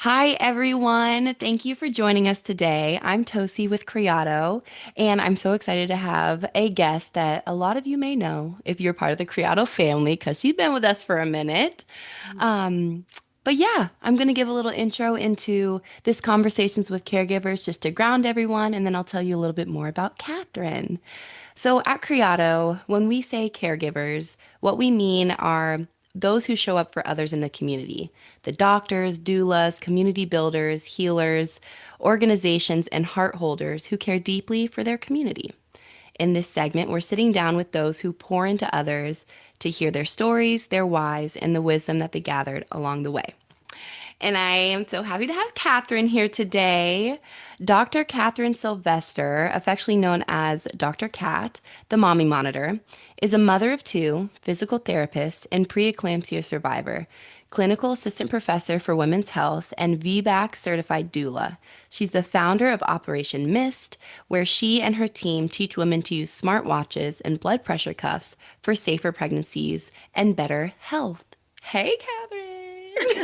Hi, everyone. Thank you for joining us today. I'm Tosi with Criado, and I'm so excited to have a guest that a lot of you may know if you're part of the Criado family because she's been with us for a minute. Um, but yeah, I'm going to give a little intro into this Conversations with Caregivers just to ground everyone, and then I'll tell you a little bit more about Catherine. So at Criado, when we say caregivers, what we mean are those who show up for others in the community, the doctors, doulas, community builders, healers, organizations, and heart holders who care deeply for their community. In this segment, we're sitting down with those who pour into others to hear their stories, their whys, and the wisdom that they gathered along the way. And I am so happy to have Catherine here today. Dr. Katherine Sylvester, affectionately known as Dr. Kat, the mommy monitor, is a mother of two, physical therapist, and preeclampsia survivor, clinical assistant professor for women's health, and VBAC-certified doula. She's the founder of Operation M.I.S.T, where she and her team teach women to use smartwatches and blood pressure cuffs for safer pregnancies and better health. Hey, Hey,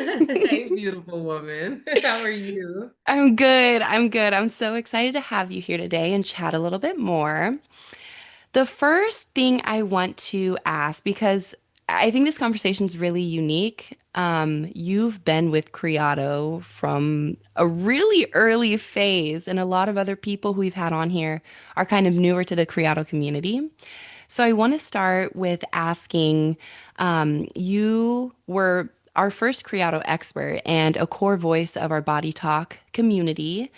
Catherine. beautiful woman. How are you? I'm good. I'm good. I'm so excited to have you here today and chat a little bit more. The first thing I want to ask, because I think this conversation is really unique. You've been with Criado from a really early phase, and a lot of other people who we've had on here are kind of newer to the Criado community. So I want to start with asking, you were our first Criado expert and a core voice of our Body Talk community.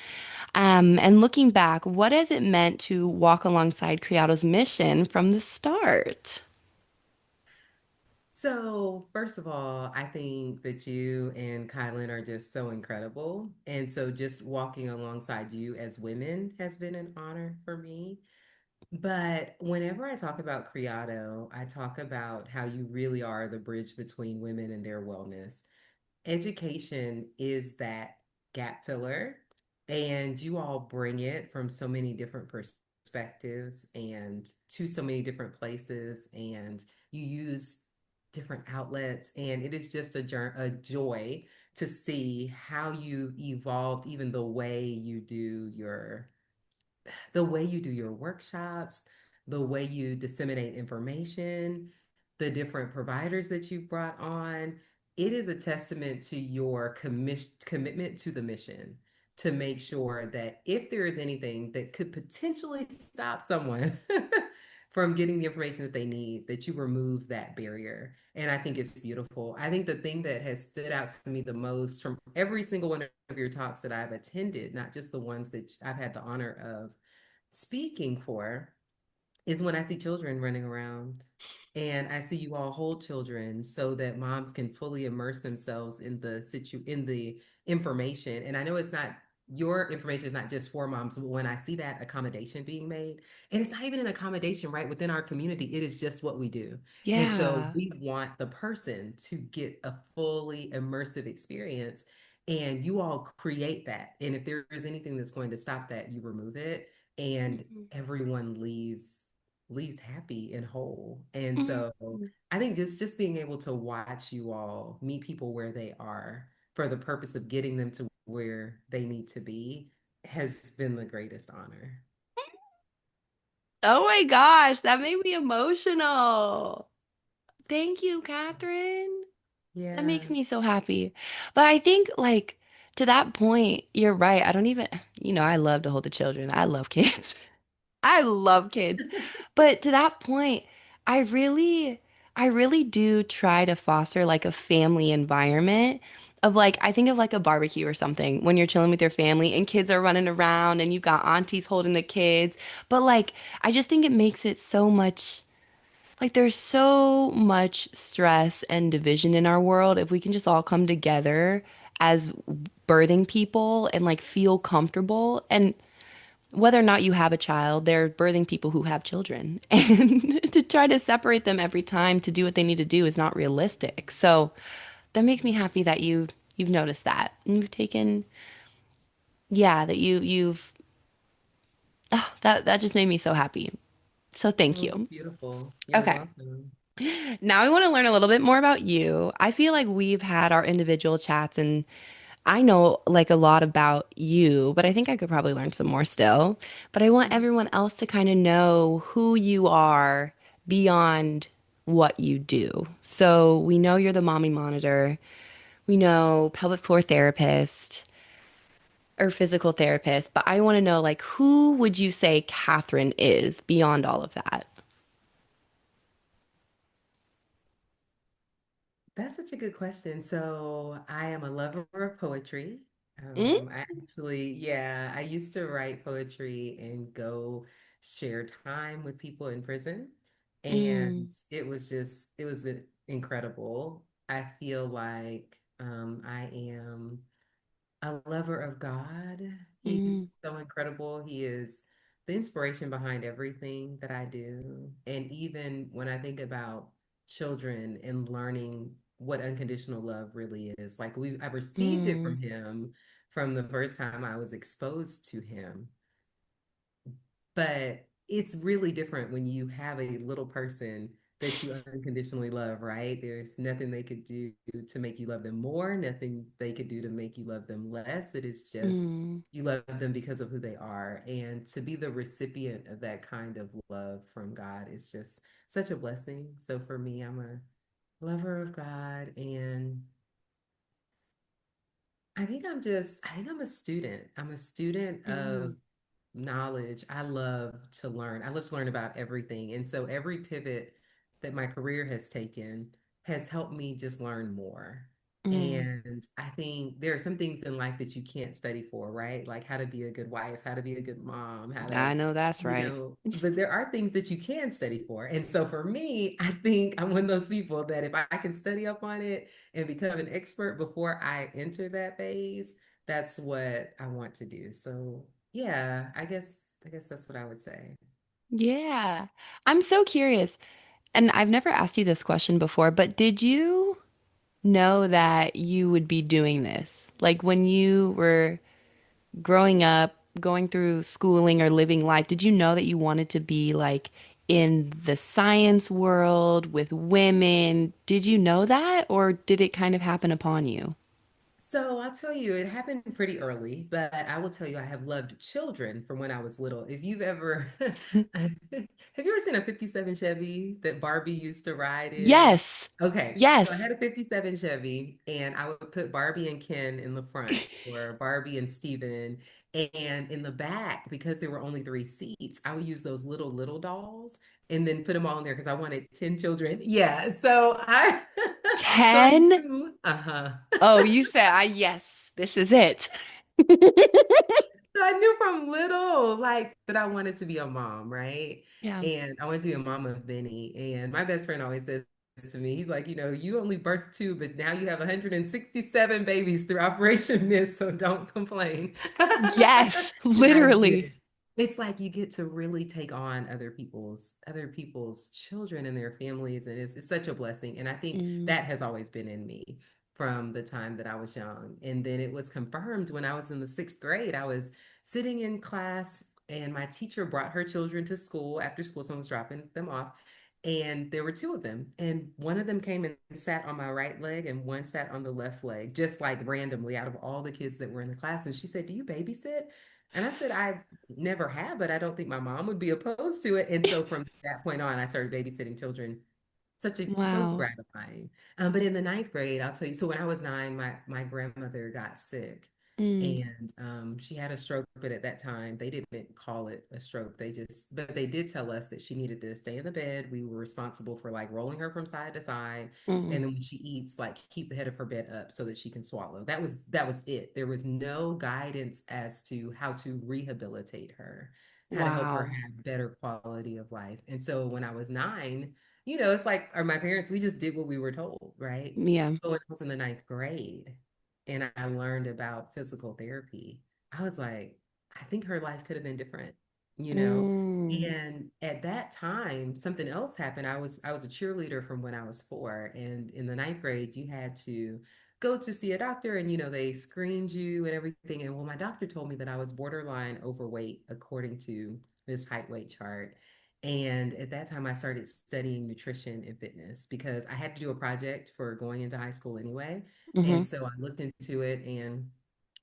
And looking back, what has it meant to walk alongside Criado's mission from the start? So, first of all, I think that you and Kylan are just so incredible. And so, just walking alongside you as women has been an honor for me. But whenever I talk about Criado, I talk about how you really are the bridge between women and their wellness. Education is that gap filler, and you all bring it from so many different perspectives and to so many different places, and you use different outlets, and it is just a joy to see how you've evolved, even the way you do your workshops, the way you disseminate information, the different providers that you've brought on. It is a testament to your commitment to the mission to make sure that if there is anything that could potentially stop someone from getting the information that they need, that you remove that barrier. And I think it's beautiful. I think the thing that has stood out to me the most from every single one of your talks that I've attended, not just the ones that I've had the honor of speaking for, is when I see children running around and I see you all hold children so that moms can fully immerse themselves in the information. And I know it's not your information is not just for moms, but when I see that accommodation being made, and it's not even an accommodation, right? Within our community, it is just what we do. And so Yeah. we want the person to get a fully immersive experience. And you all create that. And if there is anything that's going to stop that, you remove it. And Mhm. everyone leaves happy and whole. And so Mhm. I think just being able to watch you all meet people where they are for the purpose of getting them to where they need to be has been the greatest honor. Oh my gosh, that made me emotional. Thank you, Catherine. That Yeah. makes me so happy. But I think, like, to that point, you're right. I don't even, I love to hold the children. I love kids. I love kids. But to that point, I really, I really do try to foster like a family environment of like, I think of like a barbecue or something when you're chilling with your family and kids are running around and you've got aunties holding the kids. But like, I just think it makes it so much. Like there's so much stress and division in our world. If we can just all come together as birthing people and like feel comfortable and whether or not you have a child, they're birthing people who have children. And to try to separate them every time to do what they need to do is not realistic. So that makes me happy that you've noticed that. And you've taken yeah, that you've that just made me so happy. So thank Oh, it's you. beautiful. You're Okay. welcome. Now I want to learn a little bit more about you. I feel like we've had our individual chats and I know like a lot about you, but I think I could probably learn some more still. But I want Mhm. everyone else to kind of know who you are beyond what you do. So we know you're the mommy monitor. We know pelvic floor therapist or physical therapist, but I want to know like who would you say Catherine is beyond all of that? That's such a good question. So I am a lover of poetry. Mm, I actually, yeah, I used to write poetry and go share time with people in prison. And mm, it was incredible. I feel like I am a lover of God. mm, He's so incredible. He is the inspiration behind everything that I do. And even when I think about children and learning what unconditional love really is, like I received it mm, from him from the first time I was exposed to him. But it's really different when you have a little person that you unconditionally love, right? There's nothing they could do to make you love them more, nothing they could do to make you love them less. It is just mm. you love them because of who they are. And to be the recipient of that kind of love from God is just such a blessing. So for me, I'm a lover of God, and I think I'm a student. I'm a student of Mm, knowledge. I love to learn. I love to learn about everything. And so every pivot that my career has taken has helped me just learn more. mm. And I think there are some things in life that you can't study for, right? Like how to be a good wife, how to be a good mom, how to, I know that's right. but there are things that you can study for. And so for me, I think I'm one of those people that if I can study up on it and become an expert before I enter that phase, that's what I want to do. So yeah, I guess that's what I would say. Yeah. I'm so curious. And I've never asked you this question before, but did you know that you would be doing this? Like when you were growing up, going through schooling or living life, did you know that you wanted to be like in the science world with women? Did you know that, or did it kind of happen upon you? So I'll tell you, it happened pretty early, but I will tell you, I have loved children from when I was little. If you've ever, have you ever seen a 57 Chevy that Barbie used to ride in? Yes. Okay, so I Yes. had a 57 Chevy, and I would put Barbie and Ken in the front, or Barbie and Steven. And in the back, because there were only three seats, I would use those little dolls and then put them all in there because I wanted 10 children. Yeah, so so I 10? knew, uh-huh. Oh, you said, yes, this is it. So I knew from little, like, that I wanted to be a mom, right? Yeah. And I wanted to be a mom of many. And my best friend always says to me, he's like, you only birthed two, but now you have 167 babies through Operation M.I.S.T, so don't complain. Yes, And I get literally. it. It's like you get to really take on other people's children and their families, and it's such a blessing. And I think Mm, that has always been in me from the time that I was young. And then it was confirmed when I was in the sixth grade. I was sitting in class, and my teacher brought her children to school after school. Someone was dropping them off. And there were two of them. And one of them came and sat on my right leg, and one sat on the left leg, just like randomly out of all the kids that were in the class. And she said, "Do you babysit?" And I said, "I never have, but I don't think my mom would be opposed to it." And so from that point on, I started babysitting children, so wow. gratifying. But in the ninth grade, I'll tell you. So when I was nine, my grandmother got sick, Mm, and she had a stroke. But at that time, they didn't call it a stroke. But they did tell us that she needed to stay in the bed. We were responsible for like rolling her from side to side, mm, and then when she eats, like keep the head of her bed up so that she can swallow. That was it. There was no guidance as to how to rehabilitate her, how to help her wow. have better quality of life. And so when I was nine, it's like, or my parents, we just did what we were told, right? Yeah. But when I was in the ninth grade and I learned about physical therapy, I was like, I think her life could have been different, you know? Mm, And at that time, something else happened. I was a cheerleader from when I was four. And in the ninth grade, you had to go to see a doctor, and they screened you and everything. And well, my doctor told me that I was borderline overweight according to this height weight chart. And at that time, I started studying nutrition and fitness because I had to do a project for going into high school anyway. hmm And so I looked into it, and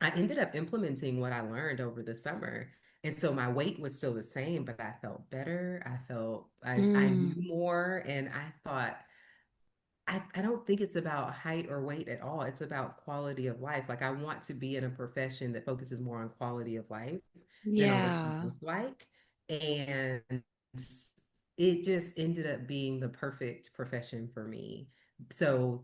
I ended up implementing what I learned over the summer. And so my weight was still the same, but I felt better. I knew Mm, more, and I thought, I don't think it's about height or weight at all. It's about quality of life. Like, I want to be in a profession that focuses more on quality of life than on what you yeah. look like. And it just ended up being the perfect profession for me. So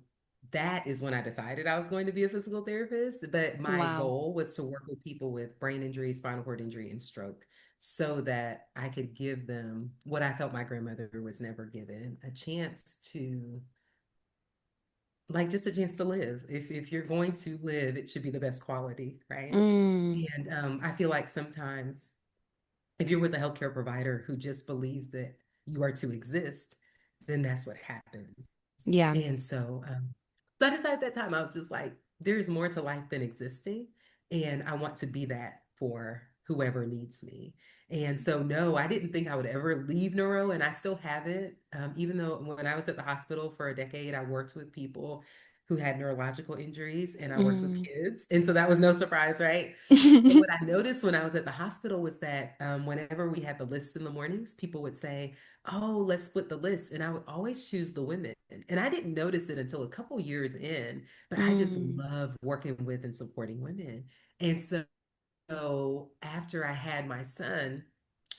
that is when I decided I was going to be a physical therapist. But my Wow. goal was to work with people with brain injury, spinal cord injury, and stroke so that I could give them what I felt my grandmother was never given, a chance to, like, just a chance to live. If you're going to live, it should be the best quality, right? Mm, And I feel like sometimes if you're with a healthcare provider who just believes that you are to exist, then that's what happens. yeah. And so I decided at that time, I was just like, there's more to life than existing. And I want to be that for whoever needs me. And so, no, I didn't think I would ever leave neuro, and I still haven't. Even though when I was at the hospital for a decade, I worked with people who had neurological injuries and I worked with Mm. kids. And so that was no surprise, right? But what I noticed when I was at the hospital was that whenever we had the lists in the mornings, people would say, "Oh, let's split the list." And I would always choose the women. And I didn't notice it until a couple years in, but I just Mm, love working with and supporting women. And so after I had my son,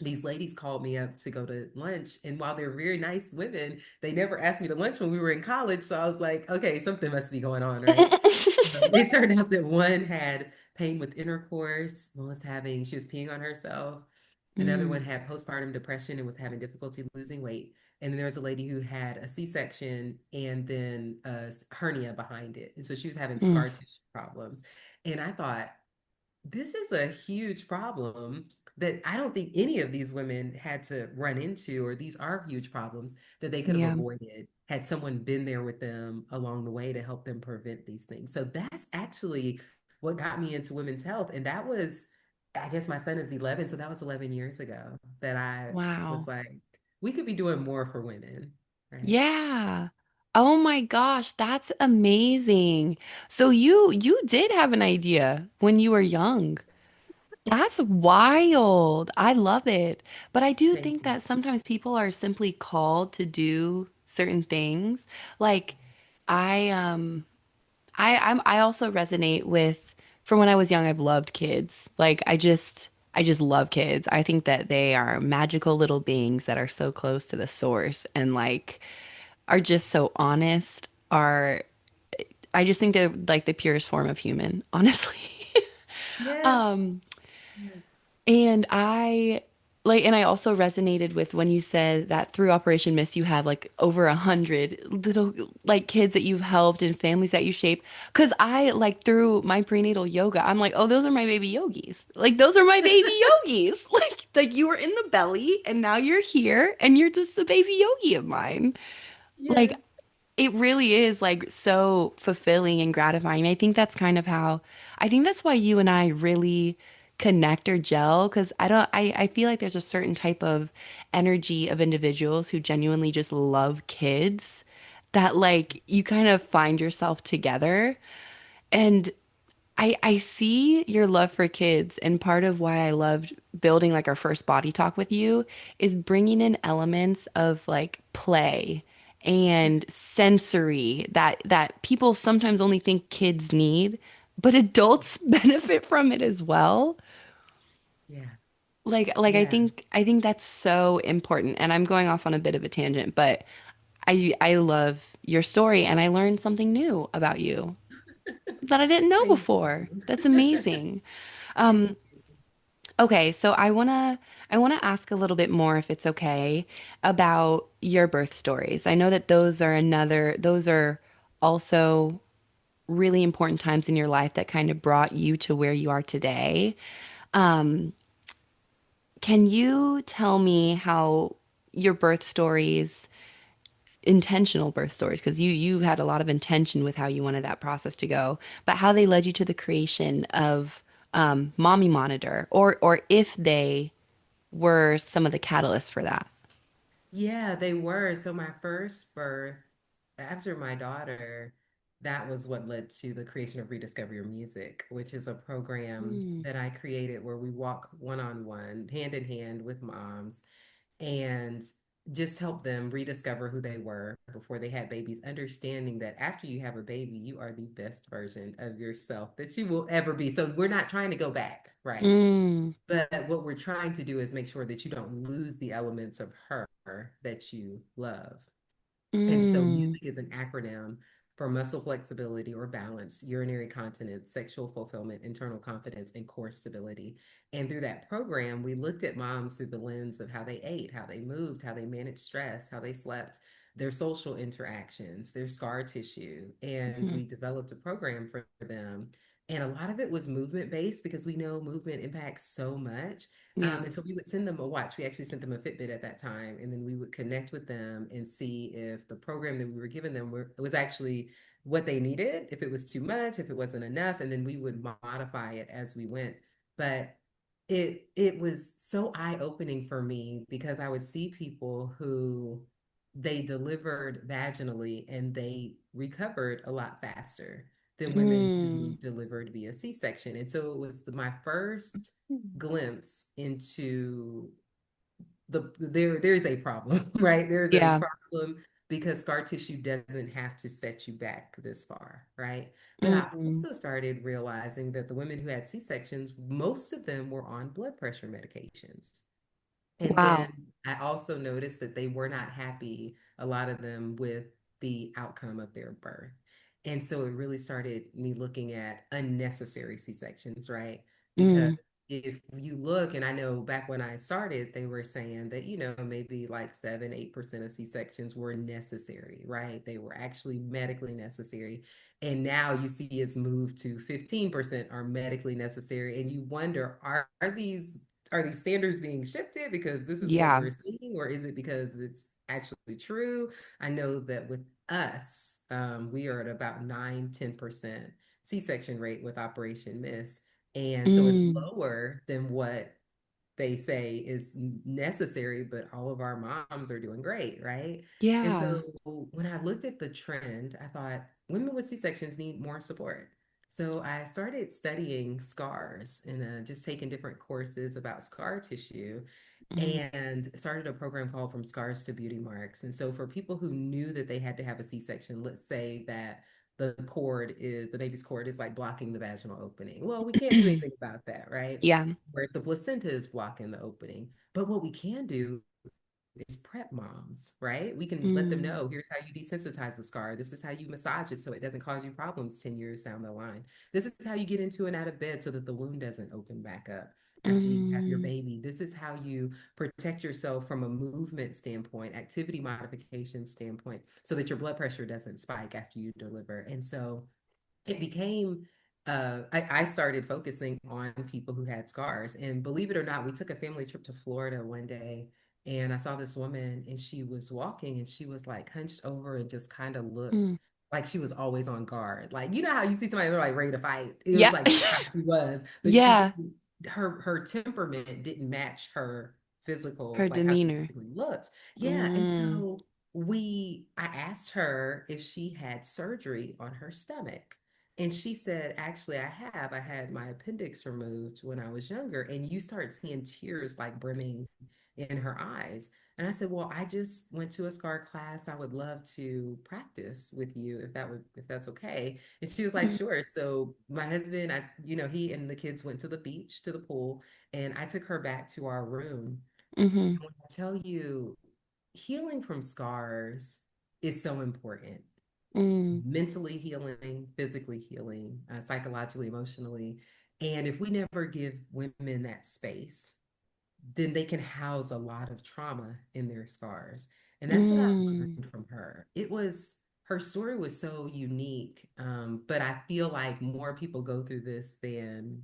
these ladies called me up to go to lunch. And while they're very nice women, they never asked me to lunch when we were in college. So I was like, okay, something must be going on, right? It turned out that one had pain with intercourse, she was peeing on herself. Another mm, one had postpartum depression and was having difficulty losing weight. And then there was a lady who had a C-section and then a hernia behind it. And so she was having mm, scar tissue problems. And I thought, this is a huge problem that I don't think any of these women had to run into, or these are huge problems that they could have yeah. avoided had someone been there with them along the way to help them prevent these things. So that's actually what got me into women's health. And that was, I guess my son is 11, so that was 11 years ago that I was Wow. like, we could be doing more for women, right? Yeah. Oh my gosh, that's amazing. So you did have an idea when you were young. That's wild. I love it. But I do Thank think you. that sometimes people are simply called to do certain things. Like I I also resonate with from when I was young, I've loved kids. Like I just love kids. I think that they are magical little beings that are so close to the source and like are just so honest. Are I just think they're like the purest form of human, honestly. Yes. Um, Yes. and I like, and I also resonated with when you said that through Operation Miss, you have like over 100 little like kids that you've helped and families that you shape. Cause I like through my prenatal yoga, I'm like, oh, those are my baby yogis. Like those are my baby yogis. Like you were in the belly and now you're here and you're just a baby yogi of mine. Like Yes. it really is like so fulfilling and gratifying. I think that's kind of how I think that's why you and I really connect or gel because I feel like there's a certain type of energy of individuals who genuinely just love kids that like you kind of find yourself together. And I see your love for kids, and part of why I loved building like our first body talk with you is bringing in elements of like play and sensory that people sometimes only think kids need, but adults benefit from it as well. Yeah. Like Yeah. I think that's so important. And I'm going off on a bit of a tangent, but I love your story and I learned something new about you that I didn't know Thank before. you. That's amazing. Thank Um, you. okay, so I wanna ask a little bit more, if it's okay, about your birth stories. I know that those are also really important times in your life that kind of brought you to where you are today. Um, can you tell me how your birth stories, intentional birth stories, because you had a lot of intention with how you wanted that process to go, but how they led you to the creation of Mommy Monitor, or if they were some of the catalysts for that. Yeah, they were. So my first birth, after my daughter, that was what led to the creation of Rediscover Your Music, which is a program Mm. that I created where we walk one on one, hand in hand with moms and just help them rediscover who they were before they had babies, understanding that after you have a baby, you are the best version of yourself that you will ever be. So we're not trying to go back, right? Mm. But what we're trying to do is make sure that you don't lose the elements of her that you love. And so Mm. music is an acronym for muscle flexibility or balance, urinary continence, sexual fulfillment, internal confidence, and core stability. And through that program, we looked at moms through the lens of how they ate, how they moved, how they managed stress, how they slept, their social interactions, their scar tissue. And Mm. we developed a program for them. And a lot of it was movement based because we know movement impacts so much. Yeah. And so we would send them a watch. We actually sent them a Fitbit at that time, and then we would connect with them and see if the program that we were giving them was actually what they needed, if it was too much, if it wasn't enough, and then we would modify it as we went. But it was so eye-opening for me because I would see people who they delivered vaginally and they recovered a lot faster than women who Mm. delivered via C-section. And so it was my first glimpse into there's a problem, right? There's a Yeah. problem because scar tissue doesn't have to set you back this far, right? But I Mm. also started realizing that the women who had C-sections, most of them were on blood pressure medications. And Wow. then I also noticed that they were not happy, a lot of them, with the outcome of their birth. And so it really started me looking at unnecessary C-sections, right? Because Mm. if you look, and I know back when I started, they were saying that, maybe like 7, 8% of C-sections were necessary, right? They were actually medically necessary. And now you see it's moved to 15% are medically necessary. And you wonder, are these standards being shifted because this is what Yeah. we're seeing, or is it because it's actually true? I know that with us, we are at about 9-10% C-section rate with Operation M.I.S.T. And so it's Mm. lower than what they say is necessary, but all of our moms are doing great, right? And Yeah. so when I looked at the trend, I thought women with C-sections need more support. So I started studying scars and just taking different courses about scar tissue Mm. and started a program called From Scars to Beauty Marks. And so for people who knew that they had to have a C-section, let's say that the baby's cord is like blocking the vaginal opening. Well, we can't do anything about that, right? Yeah. Where the placenta is blocking the opening. But what we can do is prep moms, right? We can let them Mm. know, here's how you desensitize the scar. This is how you massage it so it doesn't cause you problems 10 years down the line. This is how you get into and out of bed so that the wound doesn't open back up after you have your Mm. baby. This is how you protect yourself from a movement standpoint, activity modification standpoint, so that your blood pressure doesn't spike after you deliver. And so it became I started focusing on people who had scars. And believe it or not, we took a family trip to Florida one day and I saw this woman and she was walking and she was like hunched over and just kind of looked Mm. like she was always on guard. Like, you know how you see somebody they're like ready to fight? It was Yeah. like how she was, but she Yeah. didn't, her temperament didn't match her physical, Her like how she demeanor. physically looked. Yeah. And Mm. so I asked her if she had surgery on her stomach. And she said, actually, I have. I had my appendix removed when I was younger. And you start seeing tears like brimming in her eyes. And I said, well, I just went to a scar class. I would love to practice with you if that's okay. And she was like, Mm. sure. So my husband, he and the kids went to the beach, to the pool, and I took her back to our room. Mm-hmm. And when I tell you, healing from scars is so important, Mm. mentally healing, physically healing, psychologically, emotionally. And if we never give women that space, then they can house a lot of trauma in their scars. And that's what I Mm. learned from her. Her story was so unique, but I feel like more people go through this than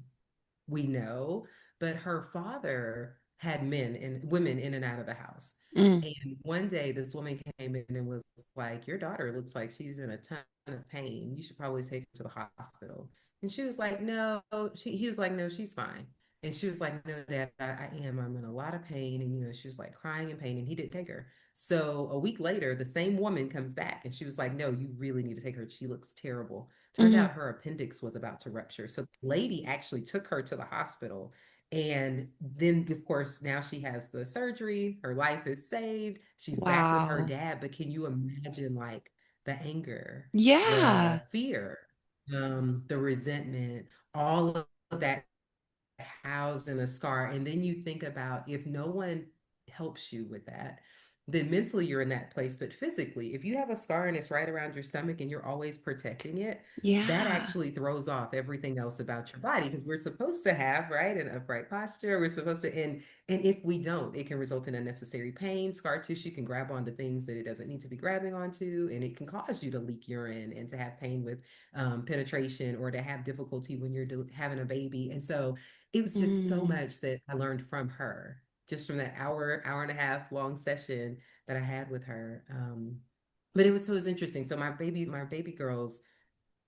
we know, but her father had men and women in and out of the house. Mm. And one day this woman came in and was like, your daughter looks like she's in a ton of pain. You should probably take her to the hospital. And she was like, no, he was like, no, she's fine. And she was like, no, Dad, I am. I'm in a lot of pain. And, she was like crying in pain, and he didn't take her. So a week later, the same woman comes back and she was like, no, you really need to take her. She looks terrible. Turned Mm-hmm. out her appendix was about to rupture. So the lady actually took her to the hospital. And then, of course, now she has the surgery. Her life is saved. She's back with her Wow. dad. But can you imagine, like, the anger, Yeah. the fear, the resentment, all of that housed in a scar. And then you think about if no one helps you with that, then mentally you're in that place. But physically, if you have a scar and it's right around your stomach and you're always protecting it, that Yeah. actually throws off everything else about your body because we're supposed to have, right, an upright posture. We're supposed to, and if we don't, it can result in unnecessary pain. Scar tissue can grab onto things that it doesn't need to be grabbing onto, and it can cause you to leak urine and to have pain with penetration or to have difficulty when you're having a baby. And so it was just so Mm. much that I learned from her, just from that hour and a half long session that I had with her. But it was interesting. So my baby girls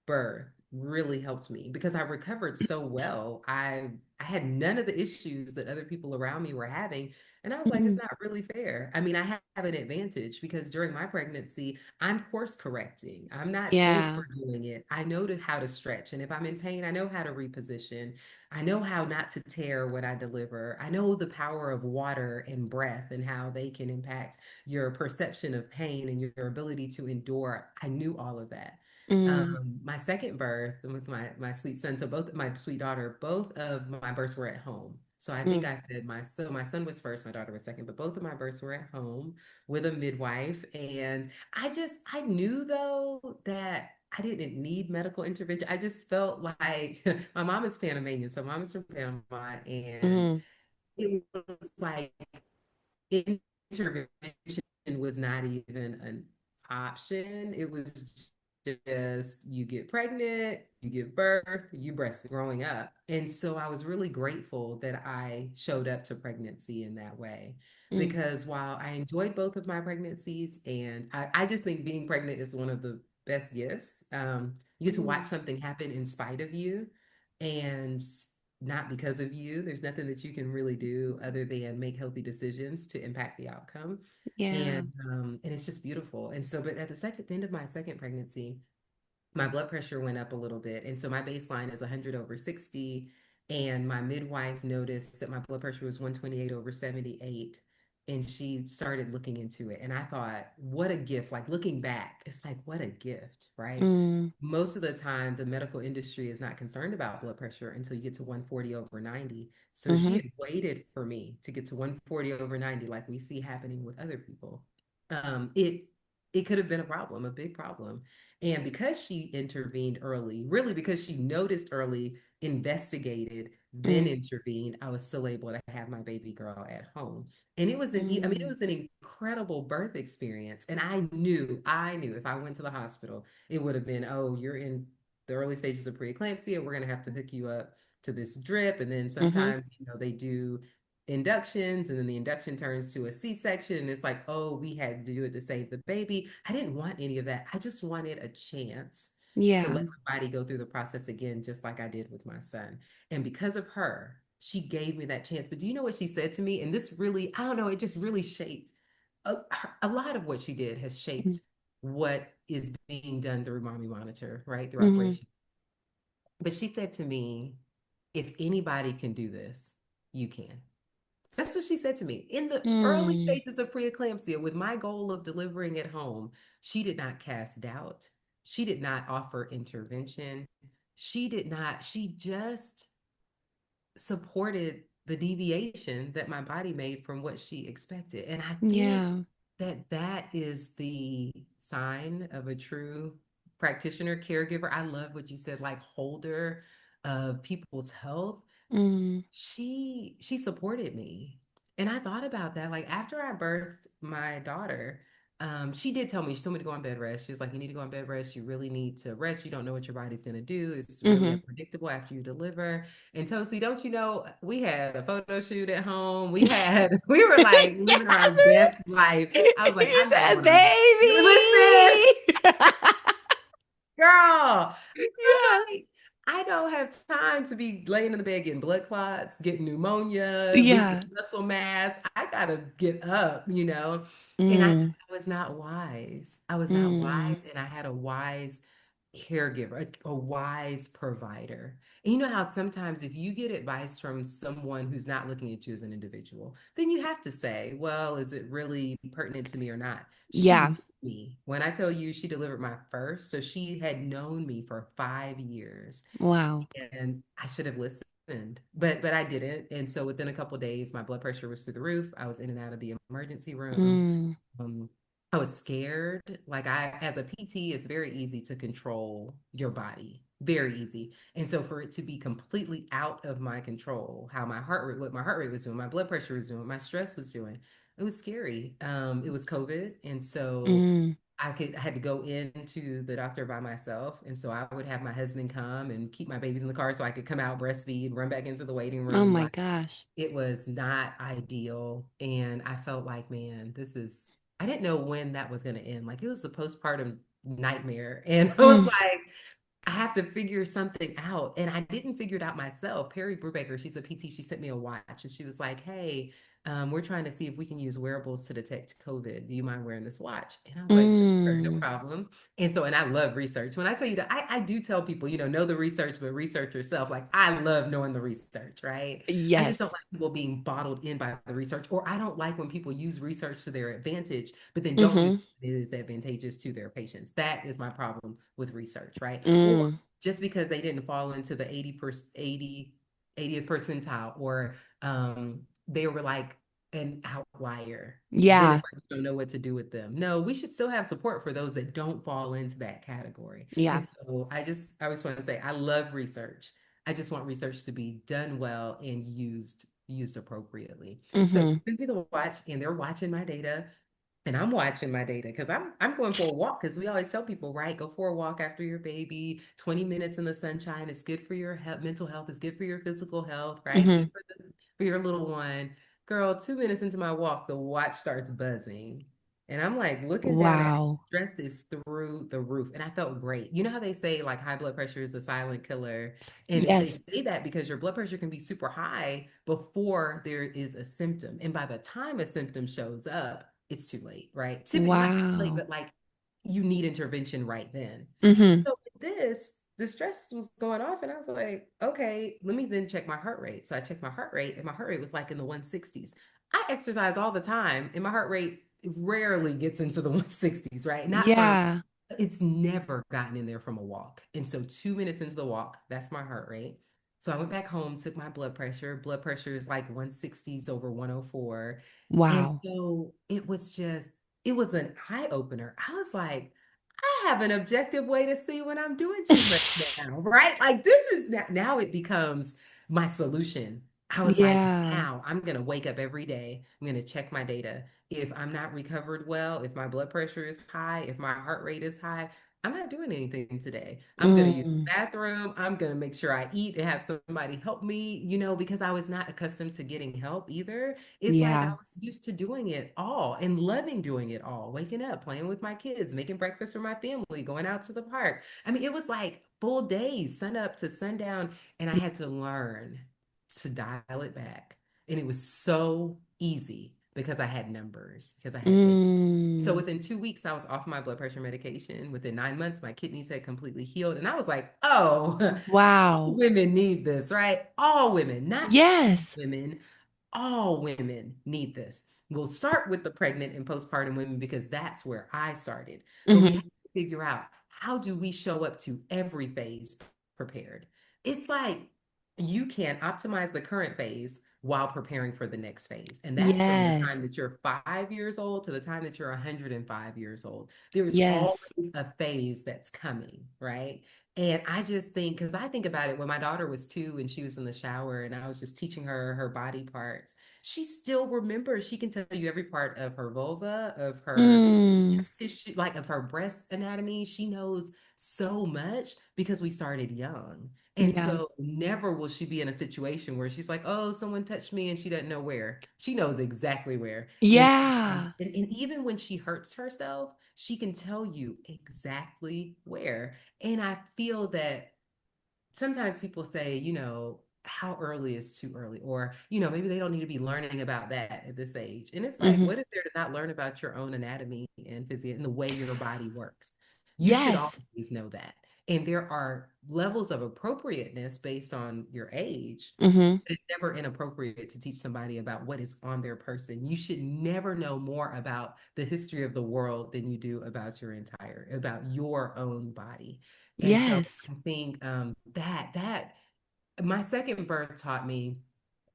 birth really helped me because I recovered so well. I had none of the issues that other people around me were having. And I was like, it's Mm. not really fair. I mean, I have an advantage because during my pregnancy, I'm course correcting. I'm not Yeah. overdoing it. I know how to stretch. And if I'm in pain, I know how to reposition. I know how not to tear when I deliver. I know the power of water and breath and how they can impact your perception of pain and your ability to endure. I knew all of that. Mm. My second birth with my sweet son, so both my sweet daughter, both of my births were at home. So I think Mm. I said my son was first, my daughter was second, but both of my births were at home with a midwife. And I knew though that I didn't need medical intervention. I just felt like my mom is Panamanian, so mom is from Panama, and Mm. it was like intervention was not even an option. It was just you get pregnant, you give birth, you breast growing up. And so I was really grateful that I showed up to pregnancy in that way. Mm. Because while I enjoyed both of my pregnancies, and I just think being pregnant is one of the best gifts. You get to watch Mm. something happen in spite of you. And not because of you. There's nothing that you can really do other than make healthy decisions to impact the outcome. Yeah. And it's just beautiful. And so, but at the end of my second pregnancy, my blood pressure went up a little bit. And so my baseline is 100 over 60. And my midwife noticed that my blood pressure was 128 over 78. And she started looking into it. And I thought, what a gift. Like looking back, it's like, what a gift, right? Mm. Most of the time, the medical industry is not concerned about blood pressure until you get to 140 over 90. So she Mm-hmm. had waited for me to get to 140 over 90, like we see happening with other people. Um, it it could have been a problem, a big problem. And because she intervened early, really because she noticed early, investigated, then Mm. intervened, I was still able to have my baby girl at home. And I mean, it Mm. was an incredible birth experience. And I knew if I went to the hospital, it would have been, oh, you're in the early stages of preeclampsia. We're going to have to hook you up to this drip. And then Mm-hmm. sometimes, they do inductions and then the induction turns to a C-section and it's like, oh, we had to do it to save the baby. I didn't want any of that. I just wanted a chance to Yeah. let my body go through the process again, just like I did with my son. And because of her, she gave me that chance. But do you know what she said to me? And this really, I don't know, it just really shaped a lot of what she did has Mm. shaped what is being done through Mommy Monitor, right? Through Mm-hmm. Operation. But she said to me, if anybody can do this, you can. That's what she said to me. In the early Mm. stages of preeclampsia, with my goal of delivering at home, she did not cast doubt. She did not offer intervention. She just supported the deviation that my body made from what she expected. And I think Yeah. that that is the sign of a true practitioner, caregiver. I love what you said, like holder of people's health. Mm. She supported me. And I thought about that. Like after I birthed my daughter, she did tell me, she told me to go on bed rest. She was like, you need to go on bed rest. You really need to rest. You don't know what your body's gonna do. It's really Mm-hmm. unpredictable after you deliver. And Tosi, don't you know, we had a photo shoot at home. We were like living our Catherine, best life. I was like, you I'm not said going on. baby. Listen, girl, I was Yeah. like, I don't have time to be laying in the bed getting blood clots, getting pneumonia, losing Yeah. muscle mass. I gotta get up, And Mm, I was not wise. I was not mm. wise, and I had a wise caregiver, a wise provider. And you know how sometimes if you get advice from someone who's not looking at you as an individual, then you have to say, well, is it really pertinent to me or not? She Yeah. knew me. When I tell you she delivered my first, so she had known me for 5 years Wow. and I should have listened, but I didn't. And so within a couple of days, my blood pressure was through the roof. I was in and out of the emergency room. Mm, Um, I was scared. Like as a PT, it's very easy to control your body, very easy. And so for it to be completely out of my control, how my heart rate, what my heart rate was doing, my blood pressure was doing, my stress was doing, it was scary. It was COVID, and so mm. I had to go into the doctor by myself. And so I would have my husband come and keep my babies in the car so I could come out, breastfeed, run back into the waiting Oh room. my Like gosh. it was not ideal. And I felt like, man, I didn't know when that was going to end. Like it was a postpartum nightmare. And I was Mm, like, I have to figure something out. And I didn't figure it out myself. Perry Brubaker, she's a PT, she sent me a watch and she was like, hey, we're trying to see if we can use wearables to detect COVID. Do you mind wearing this watch? And I was like, sure, no mm. problem. And I love research. When I tell you that, I do tell people, know the research, but research yourself. Like I love knowing the research, right? I just don't Yes. like people being bottled in by the research, or I don't like when people use research to their advantage, but then don't use Mm-hmm. it as advantageous to their patients. That is my problem with research, right? Or Mm. just because they didn't fall into the 80th percentile, or they were like an outlier, then Yeah. it's like you don't know what to do with them. No, we should still have support for those that don't fall into that category. Yeah. And so I just want to say I love research. I just want research to be done well and used appropriately. So Mm-hmm. send me the watch, and they're watching my data. And I'm watching my data because I'm going for a walk, because we always tell people, right? Go for a walk after your baby, 20 minutes in the sunshine. It's good for your mental health. It's good for your physical health, right? It's Mm-hmm. good for your little one. Girl, 2 minutes into my walk, the watch starts buzzing. And I'm like looking down at it. Wow. Stress is through the roof. And I felt great. You know how they say like high blood pressure is a silent killer? And they Yes. say that because your blood pressure can be super high before there is a symptom. And by the time a symptom shows up, it's too late, right? Typically, not too late, Wow. but like you need intervention right then. Mm-hmm. So with this, the stress was going off, and I was like, okay, let me then check my heart rate. So I checked my heart rate, and my heart rate was like in the 160s. I exercise all the time, and my heart rate rarely gets into the 160s, right? Not from Yeah. It's never gotten in there from a walk. And so 2 minutes into the walk, that's my heart rate. So I went back home, took my blood pressure. Blood pressure is like 160s over 104. And Wow. so it was an eye opener. I was like, I have an objective way to see when I'm doing too much now, right? Like this is now it becomes my solution. I was like, Yeah. now I'm going to wake up every day. I'm going to check my data. If I'm not recovered well, if my blood pressure is high, if my heart rate is high, I'm not doing anything today. I'm going to use Mm. the bathroom. I'm going to make sure I eat and have somebody help me, because I was not accustomed to getting help either. It's like I Yeah. was used to doing it all and loving doing it all, waking up, playing with my kids, making breakfast for my family, going out to the park. I mean, it was like full days, sun up to sundown, and I had to learn to dial it back. And it was so easy because I had numbers, because I had data. So Mm. within 2 weeks, I was off my blood pressure medication. Within 9 months, my kidneys had completely healed. And I was like, oh, all Wow. women need this, right? All women, not Yes. women, all women need this. We'll start with the pregnant and postpartum women because that's where I started. But we Mm-hmm. have to figure out, how do we show up to every phase prepared? It's like you can optimize the current phase while preparing for the next phase. And that's from the time Yes. that you're 5 years old to the time that you're 105 years old. There is Yes. always a phase that's coming, right? And I just think, because I think about it when my daughter was 2 and she was in the shower and I was just teaching her her body parts, she still remembers. She can tell you every part of her vulva, of her Mm. breast tissue, like of her breast anatomy. She knows so much because we started young. And Yeah. so never will she be in a situation where she's like, oh, someone touched me and she doesn't know where. She knows exactly where. And, so, Yeah. and even when she hurts herself, she can tell you exactly where. And I feel that sometimes people say, how early is too early? Or, maybe they don't need to be learning about that at this age. And it's like, Hmm. what is there to not learn about your own anatomy and physiology and the way your body works? You should Yes. always know that. And there are levels of appropriateness based on your age. Hmm. It's never inappropriate to teach somebody about what is on their person. You should never know more about the history of the world than you do about your own body. And so Yes. I think that my second birth taught me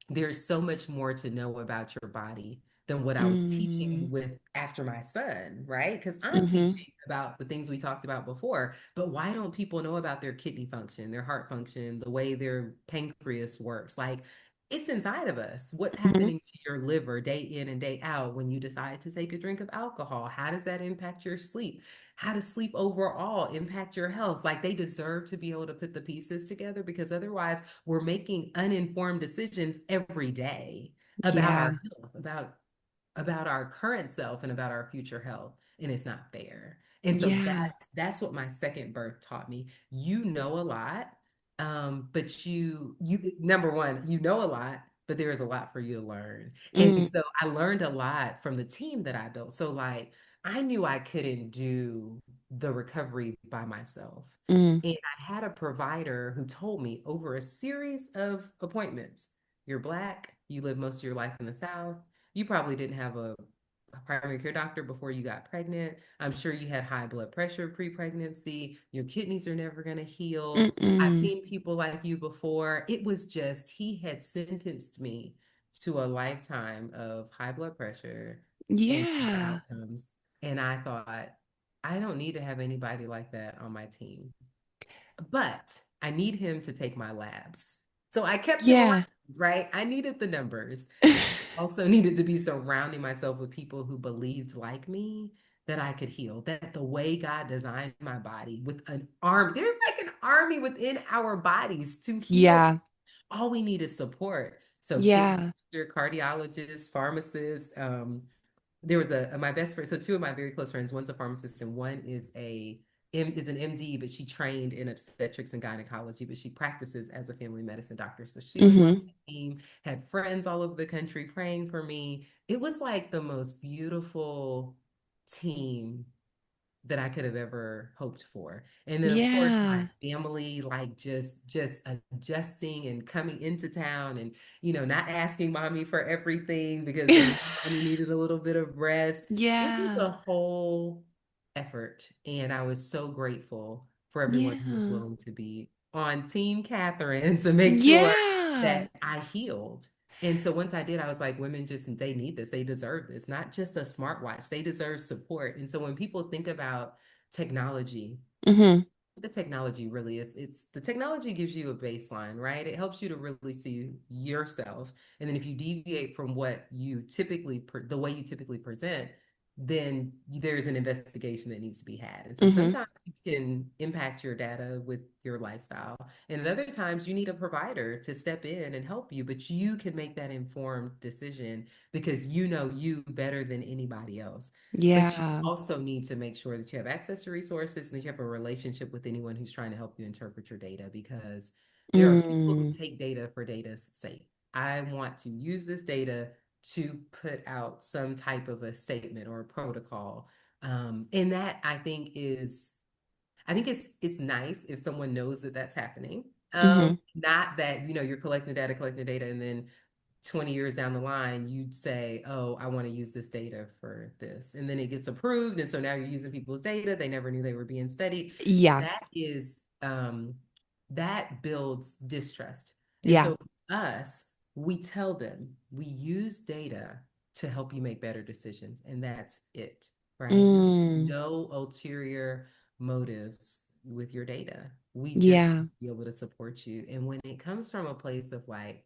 there's so much more to know about your body than what I was teaching Mm. with after my son, right? Because I'm Hmm. teaching about the things we talked about before, but why don't people know about their kidney function, their heart function, the way their pancreas works? Like, it's inside of us. What's Hmm. happening to your liver day in and day out when you decide to take a drink of alcohol? How does that impact your sleep? How does sleep overall impact your health? Like, they deserve to be able to put the pieces together because otherwise we're making uninformed decisions every day about Yeah. our health, about our current self and about our future health, and it's not fair. And so Yeah. that's what my second birth taught me. You know a lot, but you number one, you know a lot, but there is a lot for you to learn. And Mm. so I learned a lot from the team that I built. So like I knew I couldn't do the recovery by myself. Mm. And I had a provider who told me over a series of appointments, you're Black, you live most of your life in the South, you probably didn't have a primary care doctor before you got pregnant. I'm sure you had high blood pressure pre-pregnancy. Your kidneys are never going to heal. I've Mm-mm. seen people like you before. It was just, he had sentenced me to a lifetime of high blood pressure and poor Yeah. outcomes. And I thought, I don't need to have anybody like that on my team, but I need him to take my labs. So I kept him around, Yeah. right? I needed the numbers. Also needed to be surrounding myself with people who believed like me that I could heal, that the way God designed my body with an arm, there's like an army within our bodies to heal. Yeah. All we need is support. So kidney Yeah. doctor, cardiologist, pharmacist, there were my best friend. So two of my very close friends, one's a pharmacist and one is an MD, but she trained in obstetrics and gynecology, but she practices as a family medicine doctor. So she was on Hmm. my team, had friends all over the country praying for me. It was like the most beautiful team that I could have ever hoped for. And then of course my Yeah. family like just adjusting and coming into town and not asking mommy for everything because they knew mommy needed a little bit of rest. It was Yeah. a whole effort and I was so grateful for everyone who was Yeah. willing to be on Team Catherine to make sure Yeah. that I healed. And so once I did, I was like, women just, they need this. They deserve this, not just a smartwatch. They deserve support. And so when people think about technology, Hmm. the technology really is, it's the technology gives you a baseline, right? It helps you to really see yourself. And then if you deviate from what you typically, the way you typically present, then there's an investigation that needs to be had. And so Hmm. sometimes you can impact your data with your lifestyle. And at other times you need a provider to step in and help you, but you can make that informed decision because you know you better than anybody else. But you Yeah. also need to make sure that you have access to resources and that you have a relationship with anyone who's trying to help you interpret your data because there are people who Mm. take data for data's sake. I want to use this data to put out some type of a statement or a protocol. And that I think it's nice if someone knows that that's happening. Hmm. Not that, you're collecting data, and then 20 years down the line, you'd say, oh, I want to use this data for this. And then it gets approved. And so now you're using people's data. They never knew they were being studied. Yeah. That is, that builds distrust. And Yeah. so us, we tell them we use data to help you make better decisions. And that's it, right? Mm. No ulterior motives with your data. We just Yeah. be able to support you. And when it comes from a place of like,